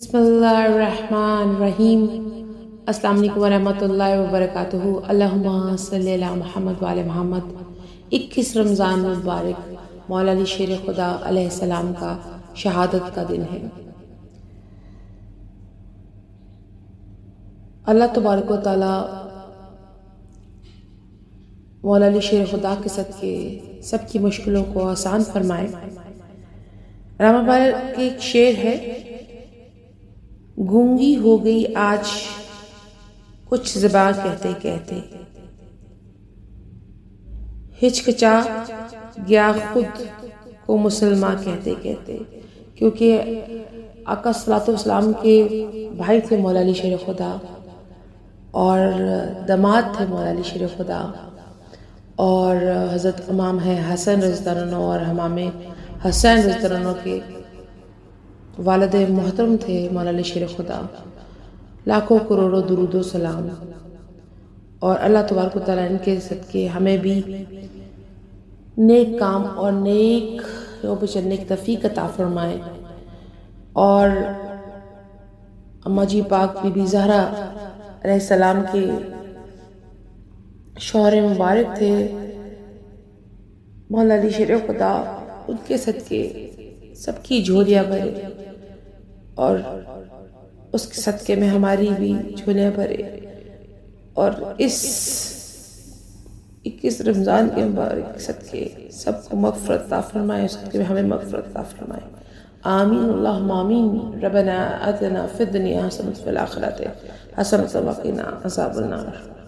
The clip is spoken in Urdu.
بسم اللہ الرحمن الرحیم۔ السلام علیکم ورحمۃ اللہ وبرکاتہ۔ اللہم صلی علی محمد وعلی محمد۔ 21 رمضان مبارک مولا علی شیر خدا علیہ السلام کا شہادت کا دن ہے۔ اللہ تبارک و تعالی مولا علی شیر خدا کے صدقے سب کی مشکلوں کو آسان فرمائے۔ رام بال کے ایک شعر ہے، گونگی ہو گئی آج کچھ زباں کہتے کہتے، ہچکچا گیا خود کو مسلمان کہتے کہتے۔ کیونکہ آقا صلی اللہ علیہ وسلم کے بھائی تھے مولا علی شیر خدا، اور داماد تھے مولا علی شیر خدا، اور حضرت امام ہے حسن رضی اللہ عنہ اور امام حسین رضی اللہ عنہ کے والد محترم تھے مولا علی شیر خدا۔ لاکھوں کروڑوں درود و سلام، اور اللہ تبارک و تعالیٰ ان کے صدقے ہمیں بھی نیک کام اور نیک پہ چلنے کی توفیق عطا فرمائے۔ اور اماں جی پاک بی بی زہرا علیہ السلام کے شوہر مبارک تھے مولا علی شیر خدا، ان کے صدقے سب کی جھولیاں بھرے، اور اس کے صدقے میں ہماری بھی جھولیاں بھرے، اور اس 21 رمضان کے مبارک صدقے سب کو مغفرت عطا فرمائے، اس صدقے میں ہمیں مغفرت عطا فرمائے۔ آمین اللہم آمین۔ ربنا آتنا فی الدنیا حسنۃ وفی الآخرۃ حسنۃ وقنا عذاب النار۔